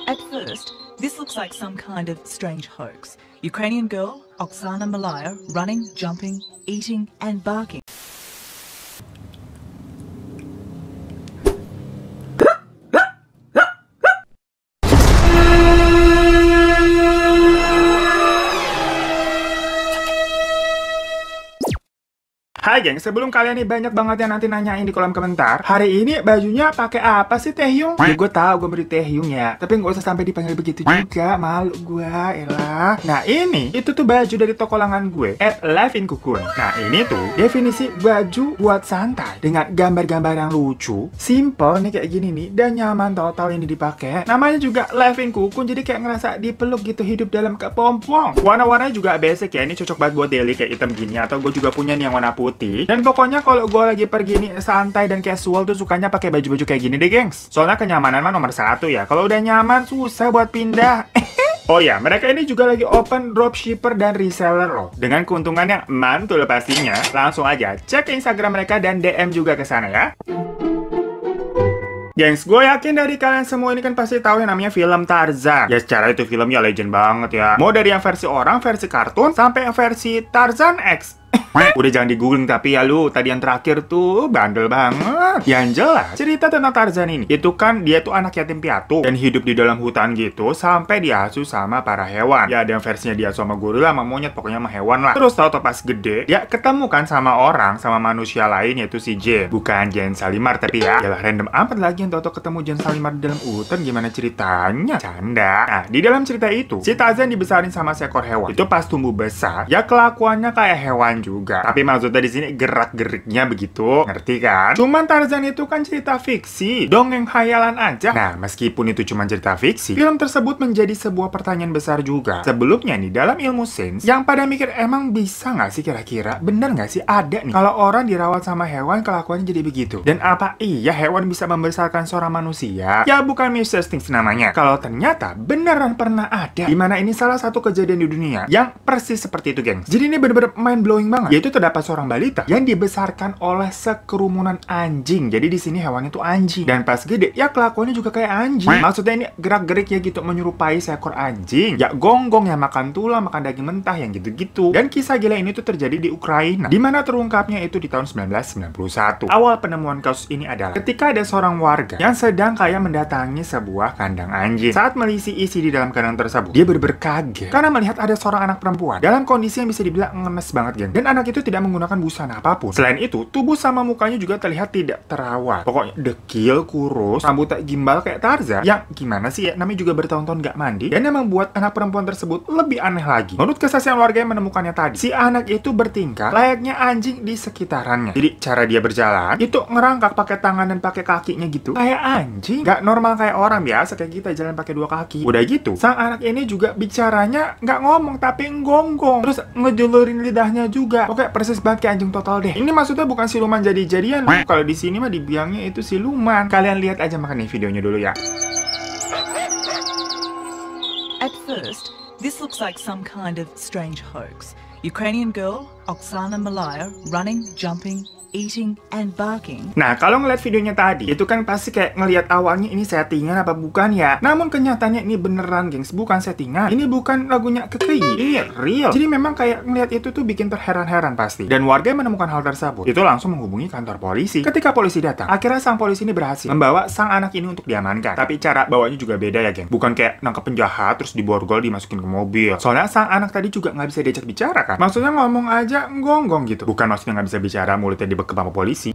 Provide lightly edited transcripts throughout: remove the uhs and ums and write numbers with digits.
At first, this looks like some kind of strange hoax. Ukrainian girl, Oksana Malaya, running, jumping, eating and barking. Hai geng, sebelum kalian nih banyak banget yang nanti nanyain di kolom komentar, hari ini bajunya pakai apa sih Taehyung? Ya gue tahu gue beri Taehyung ya, tapi nggak usah sampai dipanggil begitu juga, malu gue, elah. Nah ini, itu tuh baju dari toko lengan gue, @liveinkukun. Nah ini tuh definisi baju buat santai dengan gambar-gambar yang lucu, simple nih kayak gini nih, dan nyaman total ini dipakai. Namanya juga Liveinkukun, jadi kayak ngerasa dipeluk gitu hidup dalam kepompong. Warna-warnanya juga basic ya, ini cocok banget buat daily kayak hitam gini, atau gue juga punya nih yang warna putih. Dan pokoknya kalau gue lagi pergi nih santai dan casual tuh sukanya pakai baju-baju kayak gini deh gengs. Soalnya kenyamanan mah nomor satu ya. Kalau udah nyaman susah buat pindah. Oh ya, mereka ini juga lagi open dropshipper dan reseller loh. Dengan keuntungan yang mantul pastinya. Langsung aja cek Instagram mereka dan DM juga ke sana ya. Gengs, gue yakin dari kalian semua ini kan pasti tahu yang namanya film Tarzan. Ya secara itu filmnya legend banget ya. Mau dari yang versi orang, versi kartun, sampai yang versi Tarzan X. Udah jangan di-googling tapi ya lu, tadi yang terakhir tuh bandel banget. Yang jelas, cerita tentang Tarzan ini, itu kan dia tuh anak yatim piatu dan hidup di dalam hutan gitu sampai diasuh sama para hewan. Ya ada yang versinya dia sama gorila sama monyet, pokoknya sama hewan lah. Terus tau pas gede, ya ketemu kan sama orang, sama manusia lain yaitu si Jane. Bukan Jane Salimar tapi ya, yalah random amat lagi yang tau ketemu Jane Salimar di dalam hutan, gimana ceritanya? Canda. Nah, di dalam cerita itu, si Tarzan dibesarin sama seekor hewan. Itu pas tumbuh besar, ya kelakuannya kayak hewan juga. Tapi maksudnya di sini gerak-geriknya begitu, ngerti kan? Cuman Tarzan itu kan cerita fiksi, dongeng khayalan aja. Nah, meskipun itu cuma cerita fiksi, film tersebut menjadi sebuah pertanyaan besar juga. Sebelumnya nih, dalam ilmu sains, yang pada mikir emang bisa nggak sih kira-kira, bener nggak sih ada nih kalau orang dirawat sama hewan kelakuannya jadi begitu? Dan apa iya hewan bisa membesarkan seorang manusia? Ya bukan Mr. Things namanya. Kalau ternyata beneran pernah ada, dimana ini salah satu kejadian di dunia yang persis seperti itu, gengs. Jadi ini bener-bener mind blowing banget. Yaitu terdapat seorang balita yang dibesarkan oleh sekerumunan anjing. Jadi di sini hewannya itu anjing. Dan pas gede, ya kelakuannya juga kayak anjing. Maksudnya ini gerak-gerik ya gitu, menyerupai seekor anjing. Ya gonggong, ya makan tulang, makan daging mentah, yang gitu-gitu. Dan kisah gila ini tuh terjadi di Ukraina, dimana terungkapnya itu di tahun 1991. Awal penemuan kasus ini adalah ketika ada seorang warga yang sedang kayak mendatangi sebuah kandang anjing. Saat melisi isi di dalam kandang tersebut, dia bener-bener kaget karena melihat ada seorang anak perempuan dalam kondisi yang bisa dibilang ngenes banget, geng. Dan anak itu tidak menggunakan busana apapun. Selain itu, tubuh sama mukanya juga terlihat tidak terawat. Pokoknya dekil, kurus, rambutnya gimbal kayak Tarzan. Yang gimana sih ya, namanya juga bertahun-tahun gak mandi. Dan yang membuat anak perempuan tersebut lebih aneh lagi. Menurut kesaksian warga yang menemukannya tadi, si anak itu bertingkah layaknya anjing di sekitarannya. Jadi cara dia berjalan itu ngerangkak pakai tangan dan pakai kakinya gitu, kayak anjing. Gak normal kayak orang biasa kayak kita jalan pakai dua kaki. Udah gitu, sang anak ini juga bicaranya nggak ngomong tapi nggonggong. Terus ngejulurin lidahnya juga. Oke, persis banget kayak anjing total deh. Ini maksudnya bukan siluman jadi-jadian. Kalau di sini mah dibilangnya itu siluman. Kalian lihat aja makanya videonya dulu ya. At first, this looks like some kind of strange hoax. Ukrainian girl, Oksana Malaya, running, jumping, eating and barking. Nah, kalau ngeliat videonya tadi, itu kan pasti kayak ngelihat awalnya ini settingan apa bukan ya? Namun kenyataannya ini beneran, gengs, bukan settingan. Ini bukan lagunya Kekei, real. Jadi memang kayak ngelihat itu tuh bikin terheran-heran pasti. Dan warga yang menemukan hal tersebut itu langsung menghubungi kantor polisi. Ketika polisi datang, akhirnya sang polisi ini berhasil membawa sang anak ini untuk diamankan. Tapi cara bawanya juga beda ya, geng. Bukan kayak nangkep penjahat terus diborgol dimasukin ke mobil. Soalnya sang anak tadi juga nggak bisa diajak bicara kan? Maksudnya ngomong aja nggonggong gitu. Bukan maksudnya nggak bisa bicara, mulutnya dibekep sama polisi.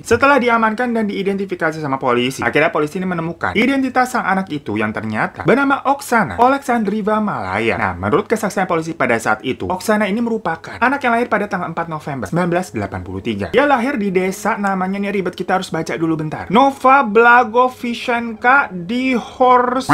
Setelah diamankan dan diidentifikasi sama polisi, akhirnya polisi ini menemukan identitas sang anak itu yang ternyata bernama Oksana Oleksandriva Malaya. Nah, menurut kesaksian polisi pada saat itu, Oksana ini merupakan anak yang lahir pada tanggal 4 November 1983. Dia lahir di desa namanya, nih ribet, kita harus baca dulu bentar, Nova Blagovichenka di Horst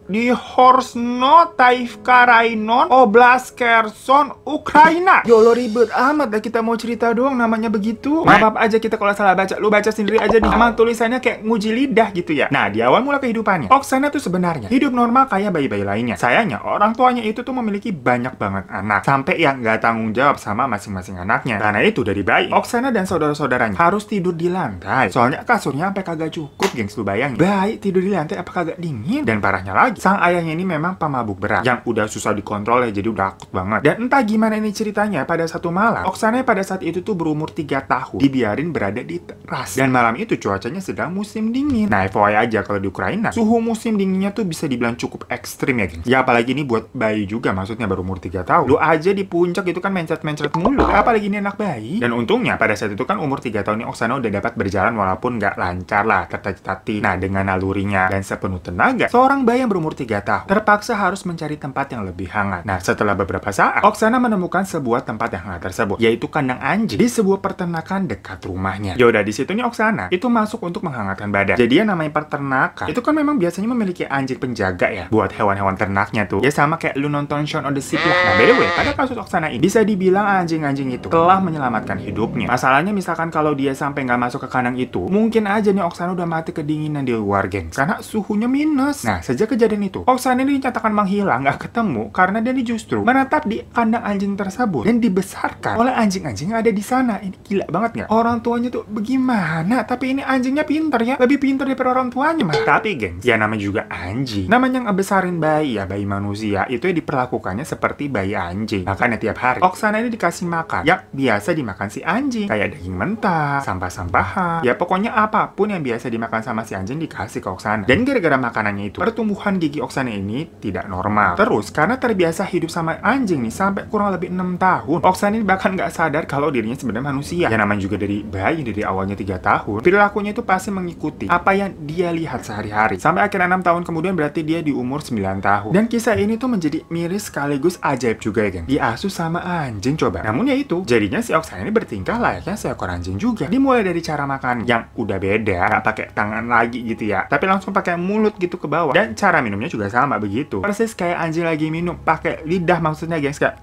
di Horsno, Taivka Rainon, Oblast Kherson, Ukraina. Yolo ribet amat dah kita mau cerita doang namanya begitu. Maaf aja kita kalau salah baca, lu baca sendiri aja nih. Emang tulisannya kayak nguji lidah gitu ya. Nah, di awal mula kehidupannya, Oksana tuh sebenarnya hidup normal kayak bayi-bayi lainnya. Sayangnya, orang tuanya itu tuh memiliki banyak banget anak. Sampai yang nggak tanggung jawab sama masing-masing anaknya. Karena itu dari bayi, Oksana dan saudara-saudaranya harus tidur di lantai. Soalnya kasurnya sampai kagak cukup, gengs, lu bayangin. Bayi tidur di lantai apa kagak dingin? Dan parahnya lagi, sang ayahnya ini memang pemabuk berat yang udah susah dikontrol ya, jadi udah akut banget. Dan entah gimana ini ceritanya, pada satu malam, Oksana pada saat itu tuh berumur 3 tahun, dibiarin berada di teras. Dan malam itu cuacanya sedang musim dingin. Nah, FYI aja kalau di Ukraina, suhu musim dinginnya tuh bisa dibilang cukup ekstrim ya, gengs. Ya apalagi ini buat bayi juga, maksudnya berumur 3 tahun. Lu aja di puncak itu kan mencret-mencret mulu. Apalagi ini anak bayi. Dan untungnya pada saat itu kan umur 3 tahun ini Oksana udah dapat berjalan walaupun nggak lancar lah, tertatih-tatih. Nah, dengan nalurinya dan sepenuh tenaga, seorang bayi yang berumur 3 tahun terpaksa harus mencari tempat yang lebih hangat. Nah, setelah beberapa saat, Oksana menemukan sebuah tempat yang hangat tersebut, yaitu kandang anjing di sebuah peternakan dekat rumahnya. Yaudah, di situ nih Oksana itu masuk untuk menghangatkan badan. Jadi yang namanya peternakan itu kan memang biasanya memiliki anjing penjaga ya buat hewan-hewan ternaknya tuh. Ya sama kayak lu nonton Shaun of the Sheep lah. Nah, by the way, pada kasus Oksana ini bisa dibilang anjing-anjing itu telah menyelamatkan hidupnya. Masalahnya misalkan kalau dia sampai nggak masuk ke kandang itu, mungkin aja nih Oksana udah mati kedinginan di luar, gengs, karena suhunya minus. Nah, sejak kejadian itu, Oksana ini dinyatakan menghilang, nggak ketemu, karena dia justru menetap di kandang anjing tersebut dan dibesarkan oleh anjing-anjing yang ada di sana. Ini gila banget nggak? Orang tuanya tuh bagaimana? Tapi ini anjingnya pinter ya, lebih pinter daripada orang tuanya mah. Tapi gengs, ya namanya juga anjing. Namanya ngebesarin bayi ya, bayi manusia itu ya diperlakukannya seperti bayi anjing. Makanya tiap hari Oksana ini dikasih makan yang biasa dimakan si anjing, kayak daging mentah, sampah-sampahan, ya pokoknya apapun yang biasa dimakan sama si anjing dikasih ke Oksana. Dan gara-gara makanannya itu, pertumbuhan gigi Oksana ini tidak normal. Terus karena terbiasa hidup sama anjing nih sampai kurang lebih 6 tahun, Oksana ini bahkan nggak sadar kalau dirinya sebenarnya manusia. Ya namanya juga dari bayi, dari awalnya 3 tahun, perilakunya itu pasti mengikuti apa yang dia lihat sehari-hari. Sampai akhirnya 6 tahun kemudian berarti dia di umur 9 tahun. Dan kisah ini tuh menjadi miris sekaligus ajaib juga ya, geng. Diasuh sama anjing coba. Namun ya itu, jadinya si Oksana ini bertingkah layaknya seekor anjing juga. Dimulai dari cara makan yang udah beda, nggak pakai tangan lagi gitu ya, tapi langsung pakai mulut gitu ke bawah. Dan cara minumnya juga sama begitu. Persis kayak anjing lagi minum, pakai lidah maksudnya, gengs, kayak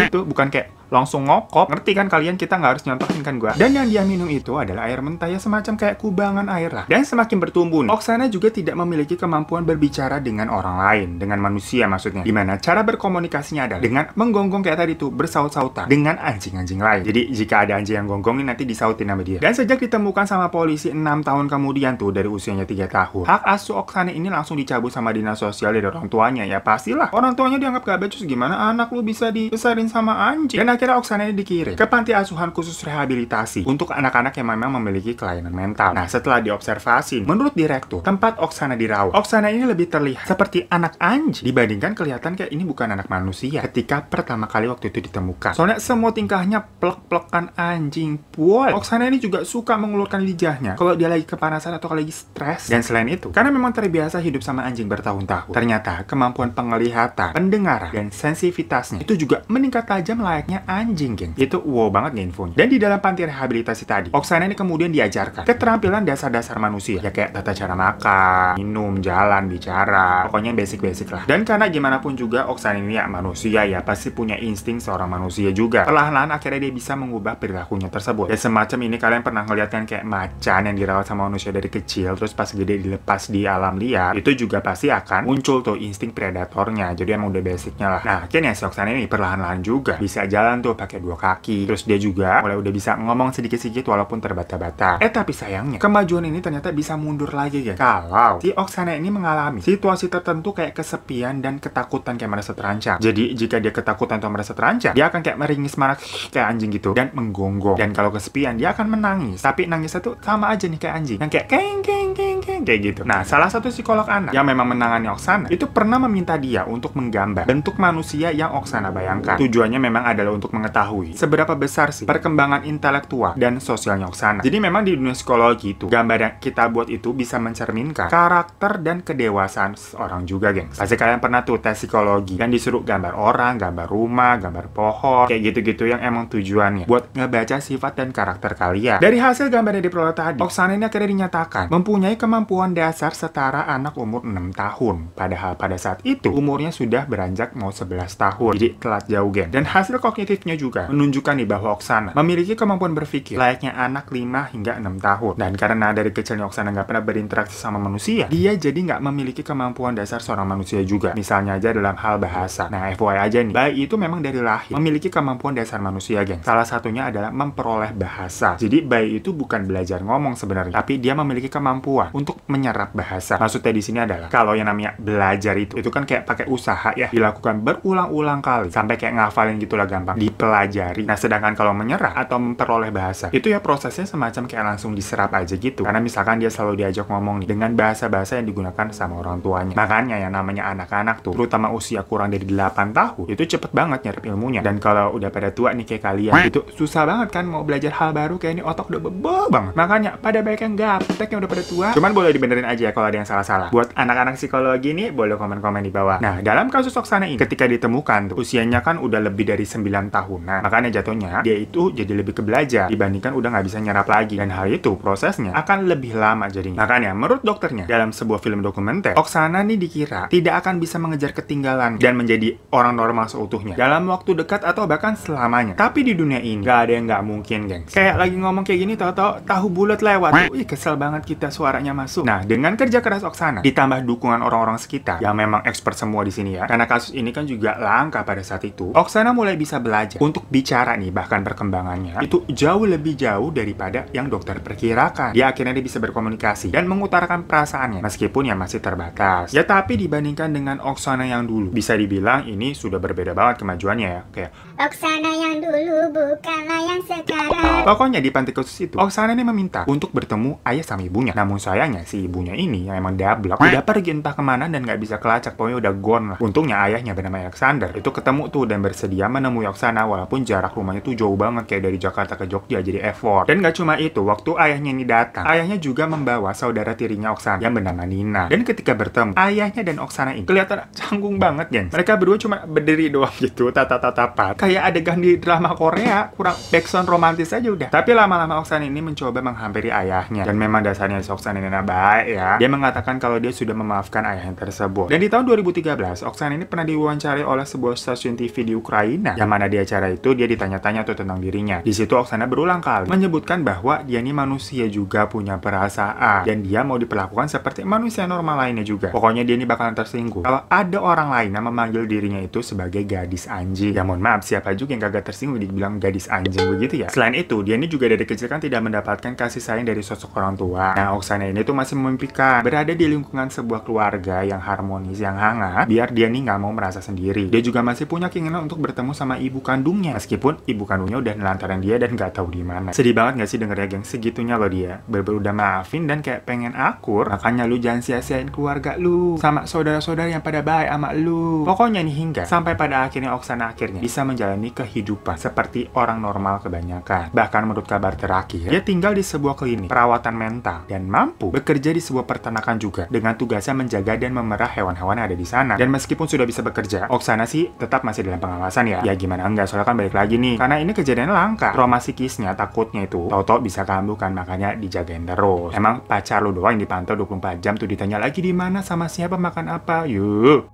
gitu, bukan kayak langsung ngokok. Ngerti kan kalian, kita nggak harus nyontohin kan gua. Dan yang dia minum itu adalah air mentah ya, semacam kayak kubangan air lah. Dan semakin bertumbuh, Oksana juga tidak memiliki kemampuan berbicara dengan orang lain, dengan manusia maksudnya. Dimana cara berkomunikasinya adalah dengan menggonggong kayak tadi tuh, bersaut-sautan dengan anjing-anjing lain. Jadi jika ada anjing yang gonggongin nanti disautin sama dia. Dan sejak ditemukan sama polisi 6 tahun kemudian tuh, dari usianya 3 tahun, hak asuh Oksana ini langsung dicabut sama dinas sosial dari orang tuanya. Ya pastilah, orang tuanya dianggap gak becus, gimana anak lu bisa dibesarin sama anjing. Dan akhirnya Oksana ini dikirim ke panti asuhan khusus rehabilitasi untuk anak-anak yang memang memiliki kelainan mental. Nah, setelah diobservasi, menurut direktur tempat Oksana dirawat, Oksana ini lebih terlihat seperti anak anjing dibandingkan kelihatan kayak ini bukan anak manusia ketika pertama kali waktu itu ditemukan. Soalnya semua tingkahnya plek-plekan anjing. Wow. Oksana ini juga suka mengulurkan lidahnya kalau dia lagi kepanasan atau kalau lagi stres. Dan selain itu, karena memang terbiasa hidup sama anjing bertahun-tahun, ternyata kemampuan penglihatan, pendengaran, dan sensitivitasnya itu juga meningkat tajam layaknya anjing, geng. Itu wow banget nih infonya. Dan di dalam panti rehabilitasi tadi, Oksana ini kemudian diajarkan keterampilan dasar-dasar manusia, ya kayak tata cara makan, minum, jalan, bicara, pokoknya basic-basic lah. Dan karena gimana pun juga Oksana ini ya manusia ya, pasti punya insting seorang manusia juga. Perlahan-lahan akhirnya dia bisa mengubah perilakunya tersebut. Ya semacam ini, kalian pernah ngeliat kan kayak macan yang dirawat sama manusia dari kecil, terus pas gede dilepas di alam liar, itu juga pasti akan muncul tuh insting predatornya. Jadi emang udah basicnya lah. Nah, akhirnya si Oksana ini perlahan-lahan juga bisa jalan tuh pakai 2 kaki. Terus dia juga mulai udah bisa ngomong sedikit-sedikit walaupun terbata-bata. Tapi sayangnya, kemajuan ini ternyata bisa mundur lagi ya. Kalau si Oksana ini mengalami situasi tertentu kayak kesepian dan ketakutan, kayak merasa terancam. Jadi jika dia ketakutan atau merasa terancam, dia akan kayak meringis marah kayak anjing gitu dan menggonggong. Dan kalau kesepian, dia akan menangis. Tapi nangisnya tuh sama aja nih kayak anjing, yang kayak keng keng keng keng kayak gitu. Nah, salah satu psikolog anak yang memang menangani Oksana itu pernah meminta dia untuk menggambar bentuk manusia yang Oksana bayangkan. Tujuannya memang adalah untuk mengetahui seberapa besar sih perkembangan intelektual dan sosialnya Oksana. Jadi memang di dunia psikologi itu, gambar yang kita buat itu bisa mencerminkan karakter dan kedewasaan seorang juga, gengs. Pasti kalian pernah tuh tes psikologi yang disuruh gambar orang, gambar rumah, gambar pohon, kayak gitu-gitu yang emang tujuannya buat ngebaca sifat dan karakter kalian. Dari hasil gambar yang diperoleh tadi, Oksana ini akhirnya dinyatakan mempunyai kemampuan kemampuan dasar setara anak umur 6 tahun. Padahal pada saat itu umurnya sudah beranjak mau 11 tahun. Jadi telat jauh, geng. Dan hasil kognitifnya juga menunjukkan nih bahwa Oksana memiliki kemampuan berpikir layaknya anak 5 hingga 6 tahun. Dan karena dari kecilnya Oksana nggak pernah berinteraksi sama manusia, dia jadi nggak memiliki kemampuan dasar seorang manusia juga. Misalnya aja dalam hal bahasa. Nah, FYI aja nih, bayi itu memang dari lahir memiliki kemampuan dasar manusia, geng. Salah satunya adalah memperoleh bahasa. Jadi bayi itu bukan belajar ngomong sebenarnya, tapi dia memiliki kemampuan untuk menyerap bahasa. Maksudnya di sini adalah kalau yang namanya belajar itu kan kayak pakai usaha ya, dilakukan berulang-ulang kali sampai kayak ngafalin gitulah, gampang dipelajari. Nah, sedangkan kalau menyerap atau memperoleh bahasa itu ya prosesnya semacam kayak langsung diserap aja gitu. Karena misalkan dia selalu diajak ngomong nih dengan bahasa-bahasa yang digunakan sama orang tuanya. Makanya yang namanya anak-anak tuh, terutama usia kurang dari 8 tahun, itu cepet banget nyerap ilmunya. Dan kalau udah pada tua nih kayak kalian, itu susah banget kan mau belajar hal baru, kayak ini otak udah bebel banget. Makanya pada baik yang gaptek yang udah pada tua. Cuman boleh dibenerin aja kalau ada yang salah-salah. Buat anak-anak psikologi nih, boleh komen-komen di bawah. Nah, dalam kasus Oksana ini, ketika ditemukan tuh, usianya kan udah lebih dari 9 tahun. Nah, makanya jatuhnya dia itu jadi lebih ke belajar dibandingkan udah nggak bisa nyerap lagi. Dan hal itu prosesnya akan lebih lama jadinya. Makanya menurut dokternya, dalam sebuah film dokumenter, Oksana nih dikira tidak akan bisa mengejar ketinggalan dan menjadi orang normal seutuhnya dalam waktu dekat atau bahkan selamanya. Tapi di dunia ini nggak ada yang nggak mungkin, gengs. Kayak lagi ngomong kayak gini, tahu bulat lewat. Ih, kesel banget kita suaranya masuk. Nah, dengan kerja keras Oksana ditambah dukungan orang-orang sekitar yang memang expert semua di sini ya. Karena kasus ini kan juga langka pada saat itu. Oksana mulai bisa belajar untuk bicara nih, bahkan perkembangannya itu jauh lebih jauh daripada yang dokter perkirakan. Dia akhirnya bisa berkomunikasi dan mengutarakan perasaannya meskipun ya masih terbatas. Ya tapi dibandingkan dengan Oksana yang dulu, bisa dibilang ini sudah berbeda banget kemajuannya ya. Kayak Oksana yang dulu bukanlah yang sekarang. pokoknya di panti khusus itu, Oksana ini meminta untuk bertemu ayah sama ibunya. Namun sayangnya si ibunya ini yang emang dablek udah pergi entah kemana dan nggak bisa kelacak, pokoknya udah gone lah. Untungnya ayahnya bernama Alexander itu ketemu tuh dan bersedia menemui Oksana walaupun jarak rumahnya tuh jauh banget, kayak dari Jakarta ke Jogja, jadi effort. Dan nggak cuma itu, waktu ayahnya ini datang, ayahnya juga membawa saudara tirinya Oksana yang bernama Nina. Dan ketika bertemu, ayahnya dan Oksana ini kelihatan canggung banget, geng. Mereka berdua cuma berdiri doang gitu, tatap-tatapan, kayak adegan di drama Korea, kurang backsound romantis aja udah. Tapi lama-lama Oksana ini mencoba menghampiri ayahnya, dan memang dasarnya si Oksana ini baik ya. Dia mengatakan kalau dia sudah memaafkan ayahnya tersebut. Dan di tahun 2013, Oksana ini pernah diwawancari oleh sebuah stasiun TV di Ukraina, yang mana di acara itu dia ditanya-tanya tuh tentang dirinya. Di situ Oksana berulang kali menyebutkan bahwa dia ini manusia juga punya perasaan, dan dia mau diperlakukan seperti manusia normal lainnya juga. Pokoknya dia ini bakalan tersinggung kalau ada orang lain yang memanggil dirinya itu sebagai gadis anjing. Ya mohon maaf, siapa juga yang kagak tersinggung dibilang gadis anjing begitu ya. Selain itu, dia ini juga dari kecil kan tidak mendapatkan kasih sayang dari sosok orang tua. Nah, Oksana ini tuh masih memimpikan berada di lingkungan sebuah keluarga yang harmonis, yang hangat, biar dia nih nggak mau merasa sendiri. Dia juga masih punya keinginan untuk bertemu sama ibu kandungnya, meskipun ibu kandungnya udah nelantarin dia dan nggak tahu di mana. Sedih banget nggak sih dengernya, geng? Segitunya loh dia. Bener-bener udah maafin dan kayak pengen akur. Makanya lu jangan sia-siain keluarga lu sama saudara-saudara yang pada baik sama lu. Pokoknya nih hingga sampai pada akhirnya Oksana akhirnya bisa menjalani kehidupan seperti orang normal kebanyakan. Bahkan menurut kabar terakhir, dia tinggal di sebuah klinik perawatan mental dan mampu bekerja di sebuah peternakan juga dengan tugasnya menjaga dan memerah hewan-hewan yang ada di sana. Dan meskipun sudah bisa bekerja, Oksana sih tetap masih dalam pengawasan ya. Ya gimana enggak, soalnya kan balik lagi nih. Karena ini kejadian langka. Trauma psikisnya takutnya itu tau-tau bisa kambuh kan, makanya dijagain terus. Emang pacar lu doang yang dipantau 24 jam tuh, ditanya lagi di mana sama siapa makan apa. Yuk.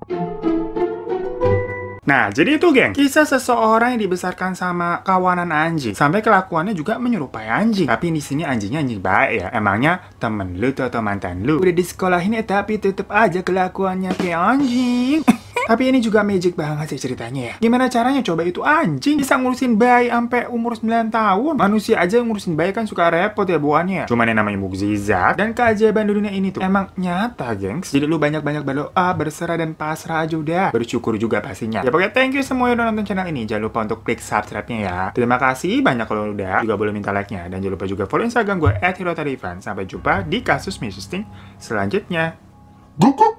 Nah, jadi itu, geng, kisah seseorang yang dibesarkan sama kawanan anjing sampai kelakuannya juga menyerupai anjing. Tapi di sini anjingnya anjing baik ya. Emangnya temen lu tuh atau mantan lu udah disekolahin tapi tetep aja kelakuannya kayak anjing. Tapi ini juga magic banget sih ceritanya ya. Gimana caranya coba itu anjing bisa ngurusin bayi sampai umur 9 tahun. Manusia aja ngurusin bayi kan suka repot ya buannya. Cuman yang namanya mukjizat dan keajaiban di dunia ini tuh emang nyata, gengs. Jadi lu banyak-banyak berdoa, berserah dan pasrah aja udah. Bersyukur juga pastinya. Ya pokoknya thank you semua yang udah nonton channel ini. Jangan lupa untuk klik subscribe-nya ya. Terima kasih banyak kalau udah. Juga boleh minta like-nya. Dan jangan lupa juga follow Instagram gue @hirotarivan. Sampai jumpa di kasus Missing selanjutnya. Guguk.